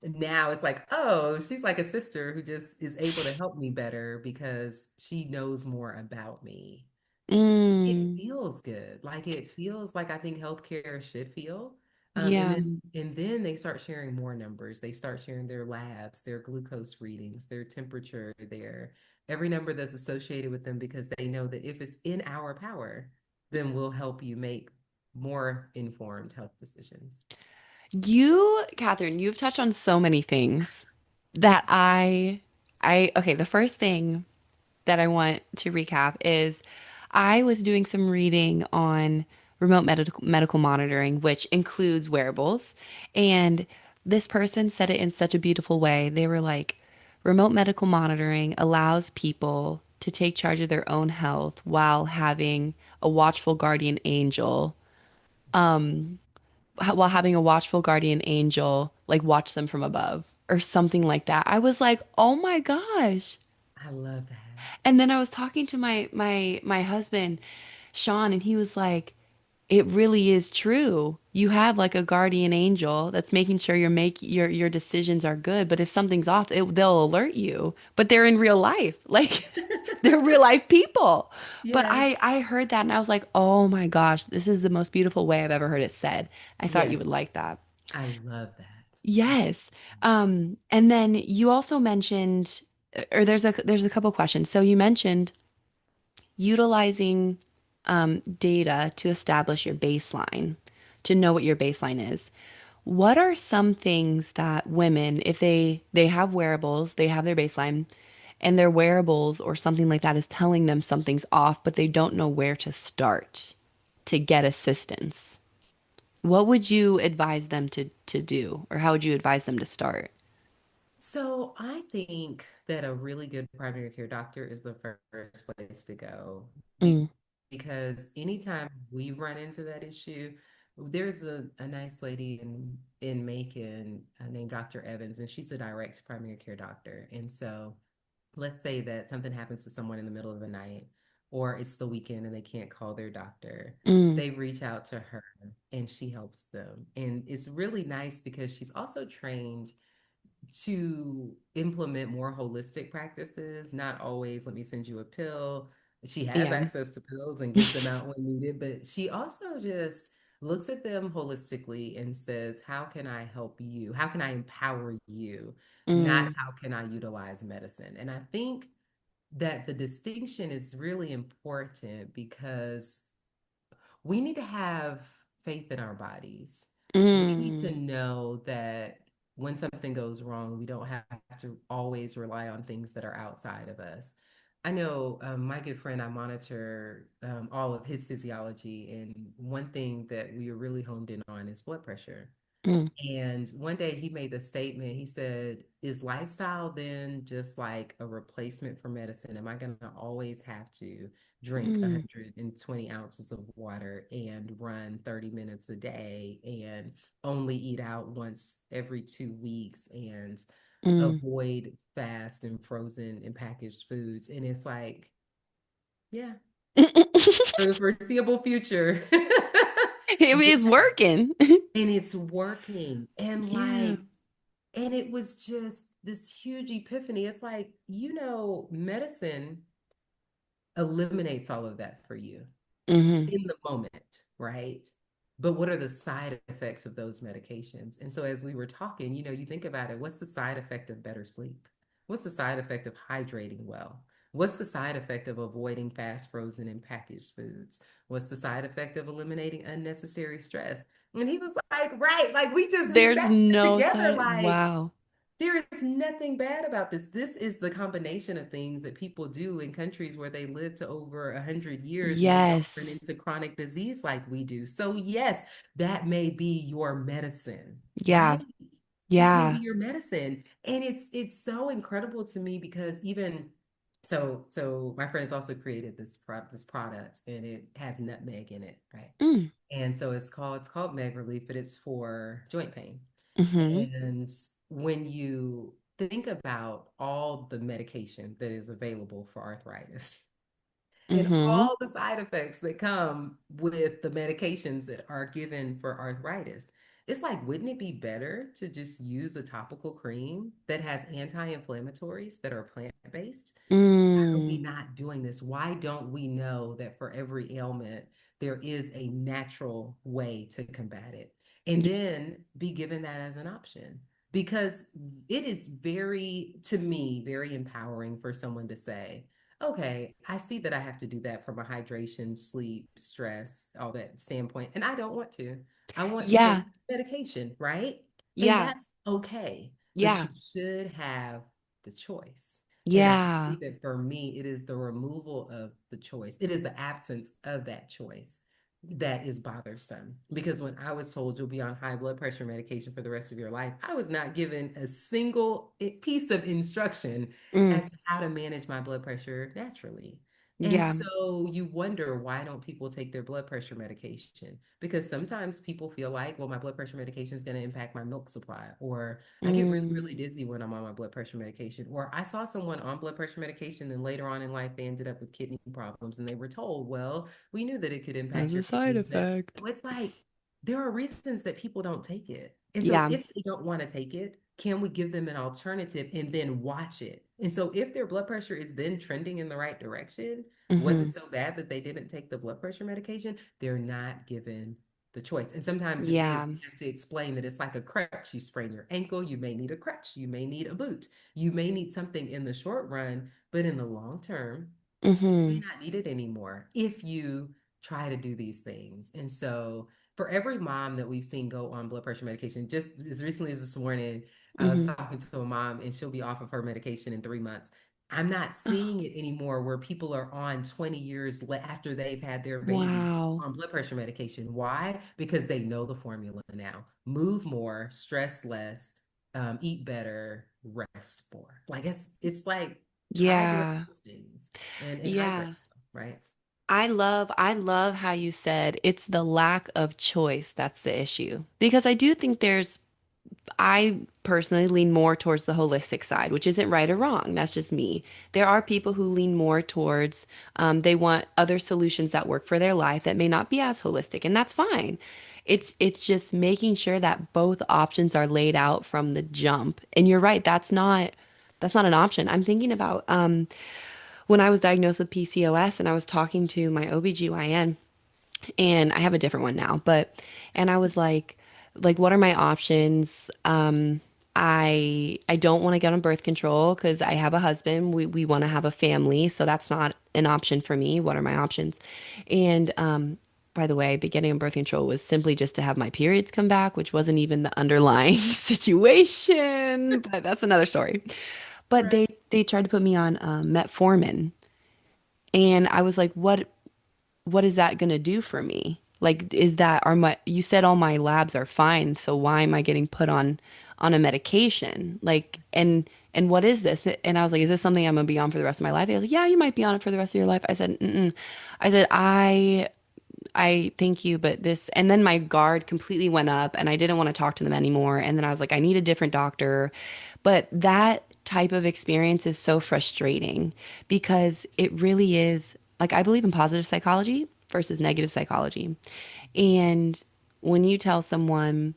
now it's like, oh, she's like a sister who just is able to help me better because she knows more about me. It Mm. feels good. Like it feels like I think healthcare should feel. And Yeah. then they start sharing more numbers. They start sharing their labs, their glucose readings, their temperature, their every number that's associated with them because they know that if it's in our power, then we'll help you make more informed health decisions. Catherine, you've touched on so many things that okay, the first thing that I want to recap is I was doing some reading on remote medical monitoring, which includes wearables. And this person said it in such a beautiful way. They were like, remote medical monitoring allows people to take charge of their own health while having a watchful guardian angel, while having a watchful guardian angel, like watch them from above or something like that. I was like, oh my gosh. I love that. And then I was talking to my husband, Sean, and he was like, "It really is true. You have like a guardian angel that's making sure your decisions are good. But if something's off, they'll alert you. But they're in real life, like they're real life people." But Yes. I heard that and I was like, "Oh my gosh, this is the most beautiful way I've ever heard it said." I thought you Yes. would like that. I love that. I, Yes. And then you also mentioned, or there's a couple questions. So you mentioned utilizing data to establish your baseline, to know what your baseline is. What are some things that women, if they have wearables, they have their baseline, and their wearables or something like that is telling them something's off, but they don't know where to start to get assistance? What would you advise them to do, or how would you advise them to start? so I think that a really good primary care doctor is the first place to go Mm, because anytime we run into that issue, there's a nice lady in Macon named Dr. Evans, and she's a direct primary care doctor. And so let's say that something happens to someone in the middle of the night, or it's the weekend and they can't call their doctor. mm, They reach out to her and she helps them. And it's really nice because she's also trained to implement more holistic practices, not always let me send you a pill. She has yeah. access to pills and gives them out when needed, but she also just looks at them holistically and says, how can I help you? How can I empower you? Not Mm, how can I utilize medicine? And I think that the distinction is really important because we need to have faith in our bodies. We need to mm, know that when something goes wrong, we don't have to always rely on things that are outside of us. I know my good friend, I monitor all of his physiology, and one thing that we are really honed in on is blood pressure. mm, And one day he made the statement, he said, is lifestyle then just like a replacement for medicine? Am I going to always have to drink mm, 120 ounces of water and run 30 minutes a day and only eat out once every 2 weeks and mm. avoid fast and frozen and packaged foods? And it's like, yeah, for the foreseeable future. It is Yes. working. And it's working. And Yeah. and it was just this huge epiphany. It's like, medicine eliminates all of that for you Hmm. in the moment, right? But what are the side effects of those medications? And so, as we were talking, you think about it, what's the side effect of better sleep? What's the side effect of hydrating well? What's the side effect of avoiding fast, frozen, and packaged foods? What's the side effect of eliminating unnecessary stress? And he was like, right, like we There's sat no together side. like Wow. there is nothing bad about this. This is the combination of things that people do in countries where they live to over 100 years and they don't run Yes. into chronic disease like we do. So, yes, that may be your medicine, Yeah. right? That may be Yeah. your medicine. And it's so incredible to me because even so my friends also created this product and it has nutmeg in it, right? Mm. And so it's called Meg Relief, but it's for joint pain. Hmm. And when you think about all the medication that is available for arthritis and Hmm. all the side effects that come with the medications that are given for arthritis, it's like, wouldn't it be better to just use a topical cream that has anti-inflammatories that are plant-based? Why are we Mm. not doing this? Why don't we know that for every ailment, there is a natural way to combat it? And then be given that as an option. Because it is very, to me, very empowering for someone to say, okay, I see that I have to do that from a hydration, sleep, stress, all that standpoint. And I don't want to. I want to Yeah. take medication, right? And Yeah. that's okay. But Yeah. you should have the choice. And I Yeah. believe that for me, it is the removal of the choice, it is the absence of that choice that is bothersome. Because when I was told you'll be on high blood pressure medication for the rest of your life, I was not given a single piece of instruction Mm. as to how to manage my blood pressure naturally. And Yeah. so you wonder, why don't people take their blood pressure medication? Because sometimes people feel like, well, my blood pressure medication is going to impact my milk supply, or I get really, really Mm. dizzy when I'm on my blood pressure medication, or I saw someone on blood pressure medication, and later on in life, they ended up with kidney problems, and they were told, well, we knew that it could As impact a your side kidneys. That effect. so it's like there are reasons that people don't take it. And so Yeah. if they don't want to take it, can we give them an alternative and then watch it? And so if their blood pressure is then trending in the right direction, was it Hmm. so bad that they didn't take the blood pressure medication? They're not given the choice. And sometimes it is, Yeah. we have to explain that it's like a crutch. You sprain your ankle, you may need a crutch, you may need a boot, you may need something in the short run, but in the long term, may Hmm. not need it anymore if you try to do these things. And so, for every mom that we've seen go on blood pressure medication, just as recently as this morning, I was Hmm. talking to a mom and she'll be off of her medication in 3 months. I'm not seeing it anymore where people are on 20 years after they've had their baby Wow. on blood pressure medication. Why? Because they know the formula now. Move more, stress less, eat better, rest more. Like it's like try one of Yeah. those things and hydrate, Yeah. right? I love how you said it's the lack of choice that's the issue. Because I do think I personally lean more towards the holistic side, which isn't right or wrong. That's just me. There are people who lean more towards, they want other solutions that work for their life that may not be as holistic, and that's fine. It's just making sure that both options are laid out from the jump. And you're right, that's not an option. I'm thinking about when I was diagnosed with PCOS and I was talking to my OBGYN, and I have a different one now, but and I was like what are my options? I don't want to get on birth control because I have a husband. We want to have a family, so that's not an option for me. What are my options? And by the way, getting on birth control was simply just to have my periods come back, which wasn't even the underlying situation, but that's another story. But Right. they tried to put me on metformin, and I was like, what is that going to do for me? Like, is that are my you said all my labs are fine, so why am I getting put on a medication? Like, and what is this? And I was like, is this something I'm gonna be on for the rest of my life? They were like, yeah, you might be on it for the rest of your life. I said, mm-mm. I said, I thank you, but this, and then my guard completely went up and I didn't want to talk to them anymore. And then I was like, I need a different doctor. But that type of experience is so frustrating because it really is like, I believe in positive psychology versus negative psychology. And when you tell someone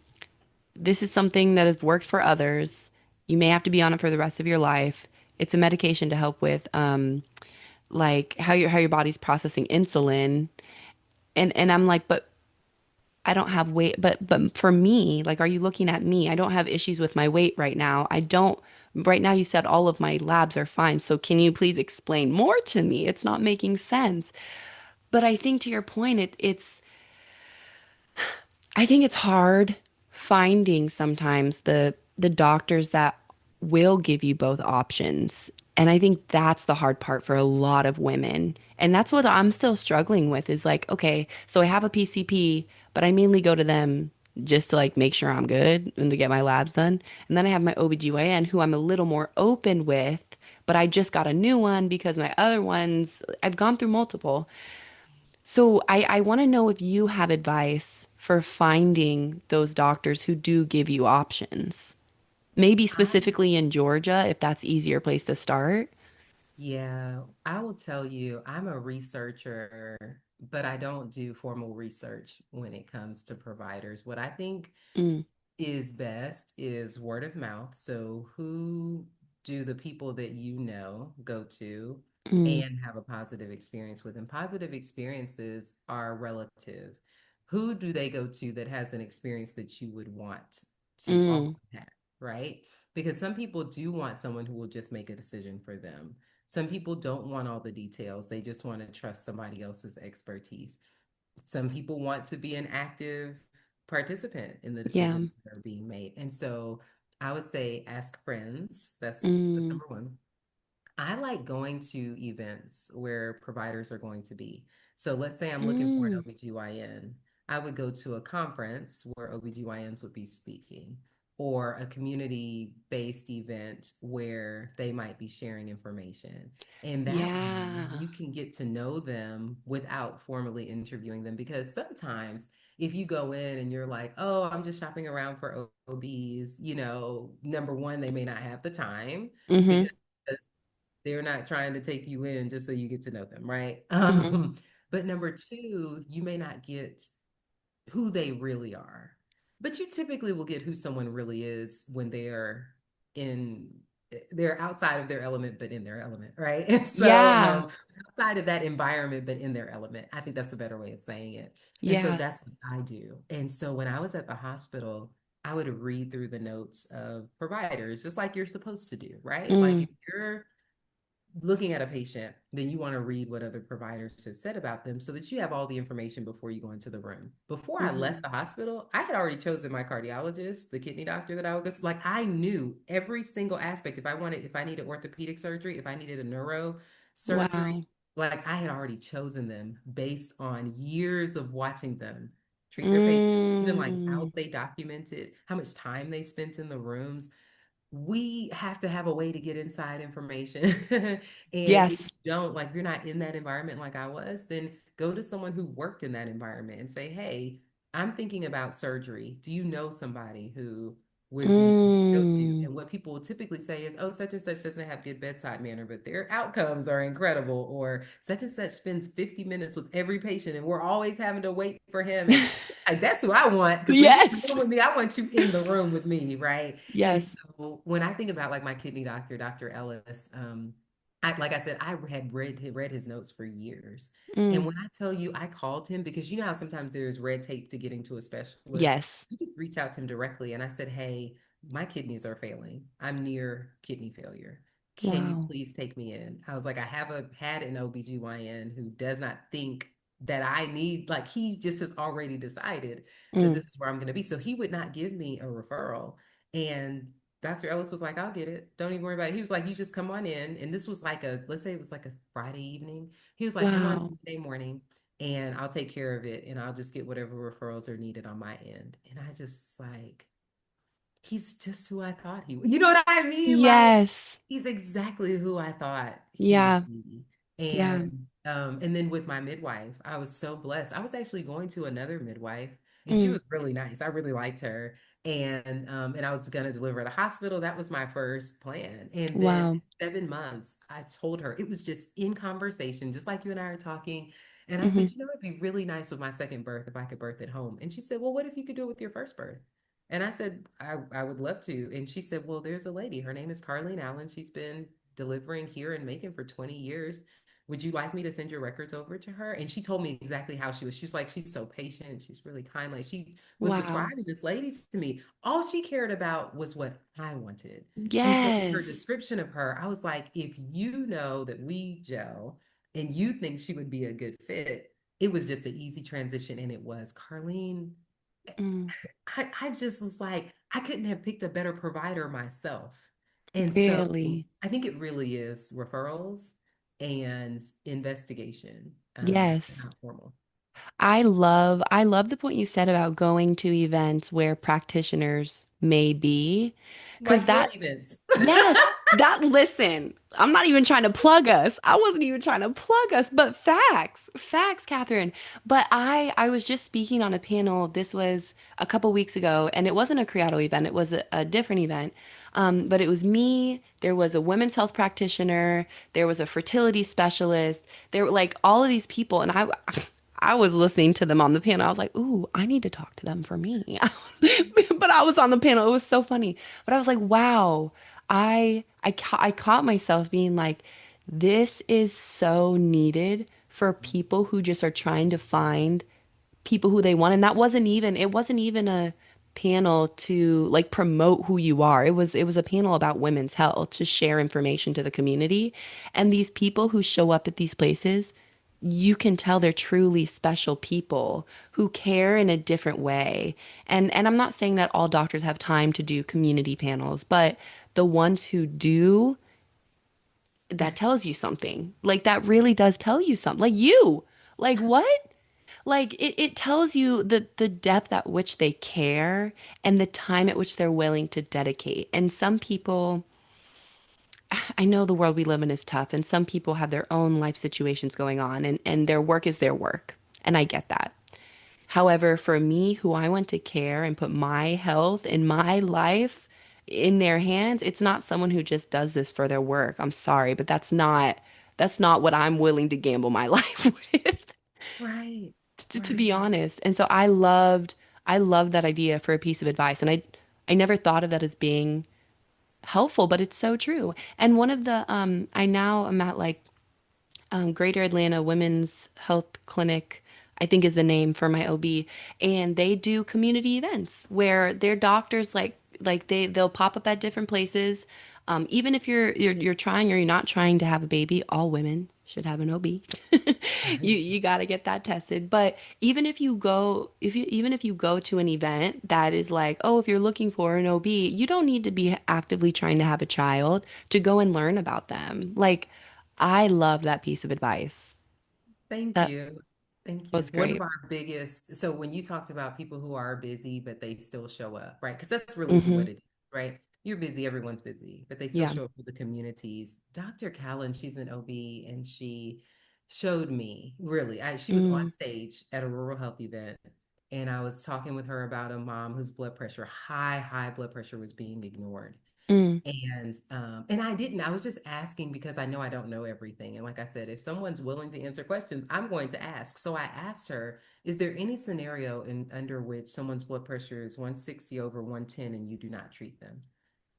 this is something that has worked for others, you may have to be on it for the rest of your life. It's a medication to help with, like how your body's processing insulin, and I'm like, but I don't have weight, but for me, like, are you looking at me? I don't have issues with my weight right now. I don't right now. You said all of my labs are fine. So can you please explain more to me? It's not making sense. But I think to your point, I think it's hard finding sometimes the doctors that will give you both options. And I think that's the hard part for a lot of women. And that's what I'm still struggling with is like, okay, so I have a PCP, but I mainly go to them just to like make sure I'm good and to get my labs done. And then I have my OBGYN who I'm a little more open with, but I just got a new one because my other ones, I've gone through multiple. So I want to know if you have advice for finding those doctors who do give you options. Maybe I specifically in Georgia, if that's easier place to start. Yeah, I will tell you, I'm a researcher, but I don't do formal research when it comes to providers. What I think Mm, is best is word of mouth. So, who do the people that you know go to mm, and have a positive experience with? And positive experiences are relative. Who do they go to that has an experience that you would want to mm, also have, right? Because some people do want someone who will just make a decision for them. Some people don't want all the details. They just want to trust somebody else's expertise. Some people want to be an active participant in the Yeah. decisions that are being made. And so I would say ask friends. That's Mm. number one. I like going to events where providers are going to be. So let's say I'm looking for an Mm. OBGYN. I would go to a conference where OBGYNs would be speaking, or a community-based event where they might be sharing information. And that way Yeah. you can get to know them without formally interviewing them. Because sometimes if you go in and you're like, oh, I'm just shopping around for OBs, number one, they may not have the time Mm-hmm. because they're not trying to take you in just so you get to know them, right? Mm-hmm. But number two, you may not get who they really are. But you typically will get who someone really is when in they're outside of their element, but in their element, right? And so Yeah. outside of that environment, but in their element. I think that's a better way of saying it. And so Yeah. that's what I do. And so when I was at the hospital, I would read through the notes of providers, just like you're supposed to do, right? Like Mm. if you're looking at a patient, then you want to read what other providers have said about them so that you have all the information before you go into the room. Before I left Mm. the hospital, I had already chosen my cardiologist, the kidney doctor that I would go to. Like I knew every single aspect. If I needed orthopedic surgery, if I needed a neuro surgery, Wow. like I had already chosen them based on years of watching them treat their patients, even like how Mm. they documented, how much time they spent in the rooms. We have to have a way to get inside information. And if Yes. you don't, like, if you're not in that environment like I was, then go to someone who worked in that environment and say, hey, I'm thinking about surgery. Do you know somebody who would be go to? Mm. And what people will typically say is, oh, such and such doesn't have good bedside manner, but their outcomes are incredible. Or such and such spends 50 minutes with every patient and we're always having to wait for him. And like, that's who I want. Because when you're in the Yes. room with me, I want you in the room with me, right? And Yes. so when I think about like my kidney doctor, Dr. Ellis, like I said, I had read his notes for years. And Mm. when I tell you, I called him because you know how sometimes there's red tape to getting to a specialist. Yes. You could reach out to him directly, and I said, "Hey, my kidneys are failing. I'm near kidney failure. Can you Wow. please take me in?" I was like, I have had an OBGYN who does not think that I need, like, he just has already decided that Mm. this is where I'm going to be. So he would not give me a referral. And Dr. Ellis was like, I'll get it. Don't even worry about it. He was like, you just come on in. And this was like let's say it was like a Friday evening. He was like, come on Wow. Monday morning and I'll take care of it. And I'll just get whatever referrals are needed on my end. And I just like, he's just who I thought he would. You know what I mean? Like Yes. he's exactly who I thought he would Yeah. be. Yeah. And then with my midwife, I was so blessed. I was actually going to another midwife and she Mm. was really nice. I really liked her. And I was gonna deliver at a hospital. That was my first plan. And then Wow. 7 months, I told her it was just in conversation, just like you and I are talking. And I Hmm. said, it'd be really nice with my second birth if I could birth at home. And she said, well, what if you could do it with your first birth? And I said, I would love to. And she said, well, there's a lady. Her name is Carlene Allen. She's been delivering here in Macon for 20 years. Would you like me to send your records over to her? And she told me exactly how she was. She's like, she's so patient. She's really kind. Like she was Wow. describing this lady to me. All she cared about was what I wanted. And so in her Yes. description of her, I was like, if you know that we gel and you think she would be a good fit, it was just an easy transition. And it was. Carlene, Mm. I just was like, I couldn't have picked a better provider myself. And so Really. I think it really is referrals and investigation, Yes. not formal. I love the point you said about going to events where practitioners may be, because Like your that, events. yes, that, listen, I'm not even trying to plug us. I wasn't even trying to plug us, but facts, Catherine. But I was just speaking on a panel. This was a couple weeks ago, and it wasn't a Criado event. It was a different event. But it was me. There was a women's health practitioner. There was a fertility specialist. There were like all of these people, and I was listening to them on the panel. I was like, ooh, I need to talk to them for me. But I was on the panel. It was so funny. But I was like, wow. I caught myself being like, this is so needed for people who just are trying to find people who they want. And that wasn't even, it wasn't even a panel to like promote who you are. It was a panel about women's health to share information to the community. And these people who show up at these places, you can tell they're truly special people who care in a different way. And I'm not saying that all doctors have time to do community panels, but the ones who do, that tells you something. Like that really does tell you something. Like you. Like what? Like it tells you the depth at which they care and the time at which they're willing to dedicate. And some people, I know the world we live in is tough, and some people have their own life situations going on, and their work is their work. And I get that. However, for me, who I want to care and put my health and my life in their hands, it's not someone who just does this for their work. I'm sorry, but that's not what I'm willing to gamble my life with, Right, to be right. honest. And so I loved that idea for a piece of advice, and I never thought of that as being helpful, but it's so true. And one of the I now am at like Greater Atlanta Women's Health Clinic, I think is the name for my OB, and they do community events where their doctors like they'll pop up at different places. Even if you're trying or you're not trying to have a baby, all women should have an OB. You got to get that tested. But even if you go to an event that is like, oh, if you're looking for an OB, you don't need to be actively trying to have a child to go and learn about them. Like I love that piece of advice. Thank That you. Thank you. was One of great. our biggest, so when you talked about people who are busy, but they still show up, right? Because that's really Mm-hmm. what it is, right? You're busy, everyone's busy, but they still Yeah. show up for the communities. Dr. Callan, she's an OB, and she showed me really, she was on Mm, stage at a rural health event, and I was talking with her about a mom whose blood pressure, high blood pressure, was being ignored. mm, And I didn't. I was just asking because I know I don't know everything. And like I said, if someone's willing to answer questions, I'm going to ask. So I asked her, is there any scenario in under which someone's blood pressure is 160 over 110 and you do not treat them?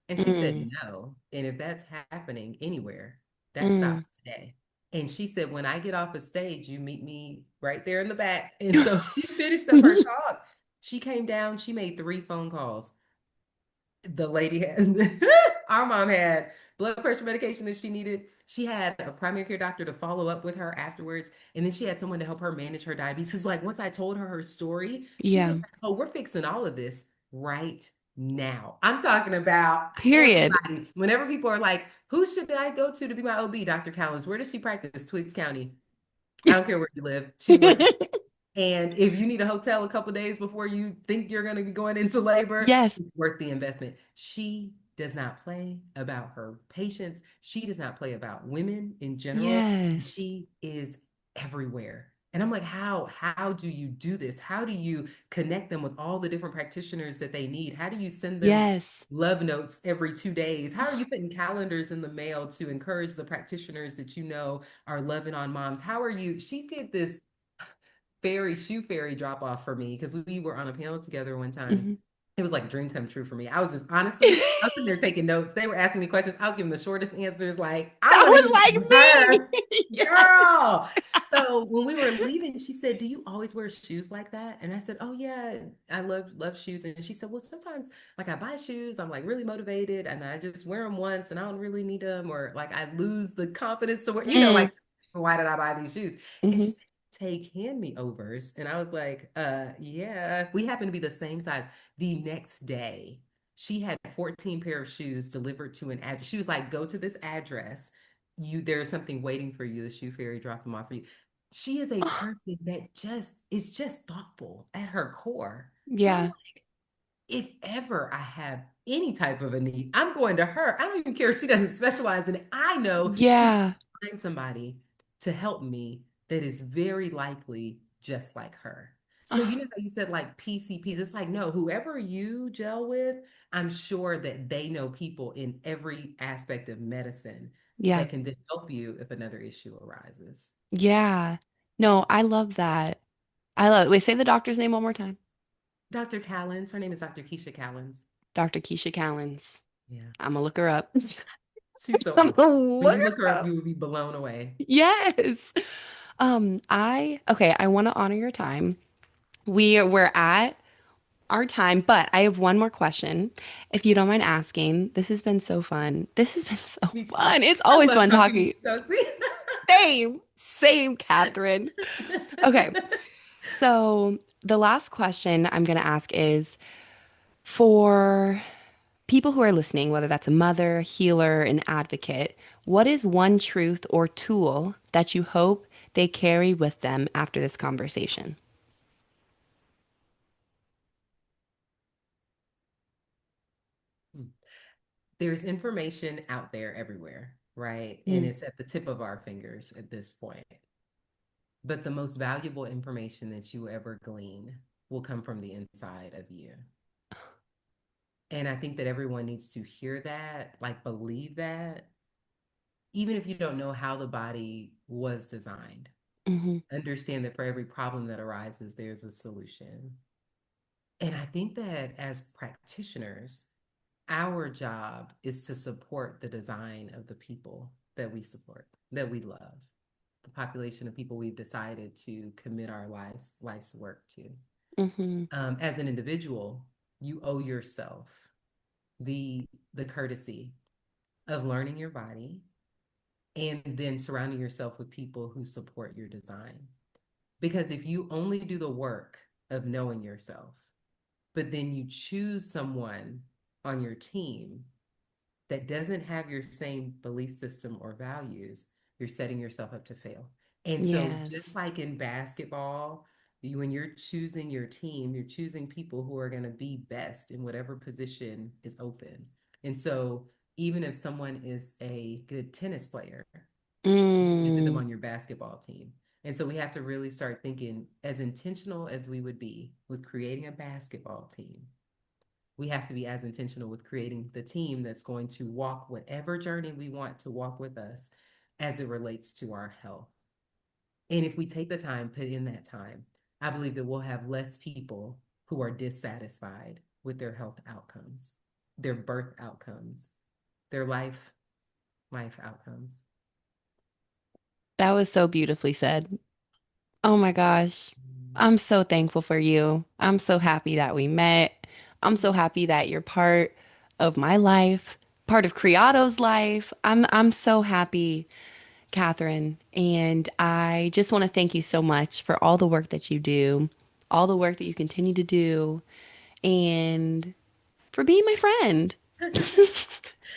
And she said mm, no. And if that's happening anywhere, that mm. stops today. And she said, when I get off a stage, you meet me right there in the back. And so she finished up her talk. She came down, she made 3 phone calls. The lady had our mom had blood pressure medication that she needed. She had a primary care doctor to follow up with her afterwards, and then she had someone to help her manage her diabetes. Because like once I told her her story, she Yeah. was like, "Oh, we're fixing all of this right now." I'm talking about Period. everybody. Whenever people are like, "Who should I go to be my OB?" Dr. Callens. Where does she practice? Twiggs County. I don't care where you live. She's worth it. And if you need a hotel a couple days before you think you're going to be going into labor, Yes. it's worth the investment. She does not play about her patients. She does not play about women in general. Yes. She is everywhere. And I'm like, how do you do this? How do you connect them with all the different practitioners that they need? How do you send them Yes. love notes every 2 days? How are you putting calendars in the mail to encourage the practitioners that you know are loving on moms? How are you? She did this shoe fairy drop off for me because we were on a panel together one time. Hmm. It was like a dream come true for me. I was just honestly, I was sitting there taking notes. They were asking me questions. I was giving the shortest answers. Like, I That want to was hear like from her, me. Yes. girl. So when we were leaving, she said, "Do you always wear shoes like that?" And I said, "Oh yeah, I love shoes." And she said, "Well, sometimes like I buy shoes, I'm like really motivated, and I just wear them once, and I don't really need them, or like I lose the confidence to wear, Mm, like why did I buy these shoes?" And she hmm. said, "Take hand me overs." And I was like, yeah. We happen to be the same size. The next day, she had 14 pair of shoes delivered to an address. She was like, go to this address. There's something waiting for you. The shoe fairy dropped them off for you. She is a person that just is just thoughtful at her core. So I'm Yeah. like, if ever I have any type of a need, I'm going to her. I don't even care if she doesn't specialize in it. I know she's Yeah. going to find somebody to help me that is very likely just like her. So you know how you said like PCPs, it's like, no, whoever you gel with, I'm sure that they know people in every aspect of medicine Yeah. that can then help you if another issue arises. Yeah. No, I love that. I love it. Wait, say the doctor's name one more time. Dr. Callens, her name is Dr. Keisha Callens. Dr. Keisha Callens. Yeah, I'm gonna look her up. she's so I'm awesome. gonna When look you look her her up, up. you will be blown away. Yes. I want to honor your time. We're at our time, but I have one more question. If you don't mind asking, this has been so fun. This has been so Me too. fun. It's I always love fun talking to talking. you, Tosi. Same, same, Catherine. Okay, so the last question I'm going to ask is for people who are listening, whether that's a mother, healer, an advocate, what is one truth or tool that you hope they carry with them after this conversation? There's information out there everywhere, right? And Mm, it's at the tip of our fingers at this point. But the most valuable information that you ever glean will come from the inside of you. And I think that everyone needs to hear that, like believe that, even if you don't know how the body was designed. hmm Understand that for every problem that arises, there's a solution. And I think that as practitioners, our job is to support the design of the people that we support, that we love, the population of people we've decided to commit our life's work to. hmm As an individual, you owe yourself the the courtesy of learning your body and then surrounding yourself with people who support your design. Because if you only do the work of knowing yourself, but then you choose someone on your team that doesn't have your same belief system or values, you're setting yourself up to fail. And so, Yes. just like in basketball, when you're choosing your team, you're choosing people who are going to be best in whatever position is open. And so, even if someone is a good tennis player, you wanted them Mm, on your basketball team. And so, we have to really start thinking as intentional as we would be with creating a basketball team, we have to be as intentional with creating the team that's going to walk whatever journey we want to walk with us as it relates to our health. And if we take the time, put in that time, I believe that we'll have less people who are dissatisfied with their health outcomes, their birth outcomes, their life outcomes. that was so beautifully said. Oh my gosh. Mm, I'm so thankful for you. I'm so happy that we met. I'm me so too. happy that you're part of my life, part of Criado's life. I'm so happy, Catherine. And I just want to thank you so much for all the work that you do, all the work that you continue to do, and for being my friend.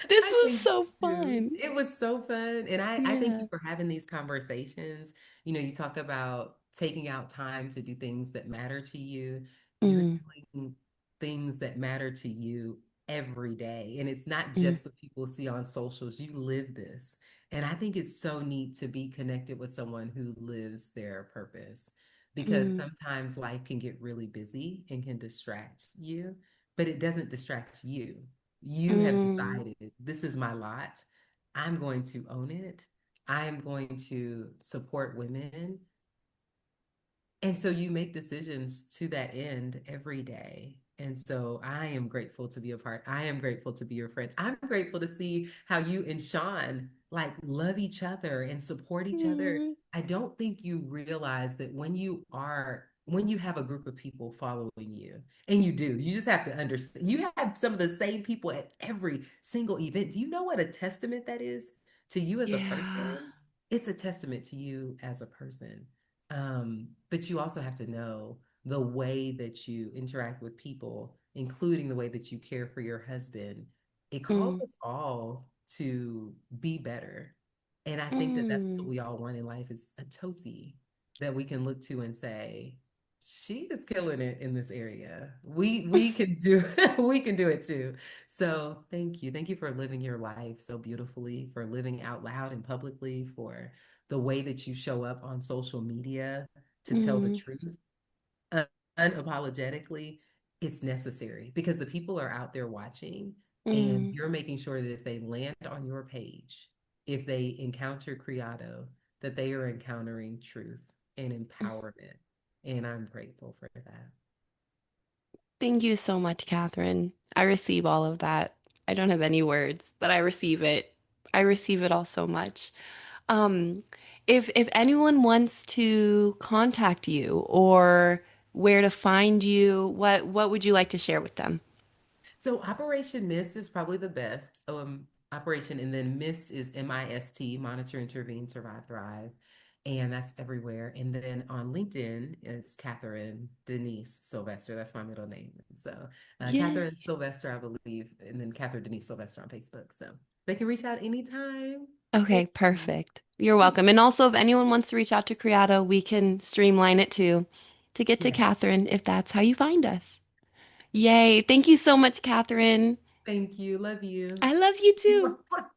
This I was thank so you too. fun. It was so fun. And I thank you Yeah. for having these conversations. You know, you talk about taking out time to do things that matter to you. You're Mm, doing things that matter to you every day. And it's not mm, just what people see on socials. You live this. And I think it's so neat to be connected with someone who lives their purpose because mm, sometimes life can get really busy and can distract you, but it doesn't distract you. You have mm, decided this is my lot. I'm going to own it. I am going to support women. And so you make decisions to that end every day. And so I am grateful to be a part. I am grateful to be your friend. I'm grateful to see how you and Sean like love each other and support each other. mm. I don't think you realize that when you have a group of people following you, and you do, you just have to understand, you have some of the same people at every single event. Do you know what a testament that is to you as a Yeah. person? It's a testament to you as a person. But you also have to know the way that you interact with people, including the way that you care for your husband. It calls Mm, us all to be better. And I think that that's what mm. we all want in life is a Tosi that we can look to and say, she is killing it in this area. We can do we can do it too. So thank you. Thank you for living your life so beautifully, for living out loud and publicly, for the way that you show up on social media to tell the Mm, truth unapologetically. It's necessary because the people are out there watching, and mm. you're making sure that if they land on your page, if they encounter Criado, that they are encountering truth and empowerment. And I'm grateful for that. Thank you so much, Catherine. I receive all of that. I don't have any words, but I receive it. I receive it all so much. Um, if anyone wants to contact you or where to find you? What would you like to share with them? So Operation MIST is probably the best operation, and then MIST is MIST, Monitor, Intervene, Survive, Thrive, and that's everywhere. And then on LinkedIn is Katherine Denise Sylvester. That's my middle name. So Yeah. Katherine Sylvester, I believe, and then Katherine Denise Sylvester on Facebook. So they can reach out anytime. Okay, Thank you. perfect. You're welcome. And also, if anyone wants to reach out to Criado, we can streamline it too to get to Yes. Catherine if that's how you find us. Yay. Thank you so much, Catherine. Thank you. Love you. I love you You too. are-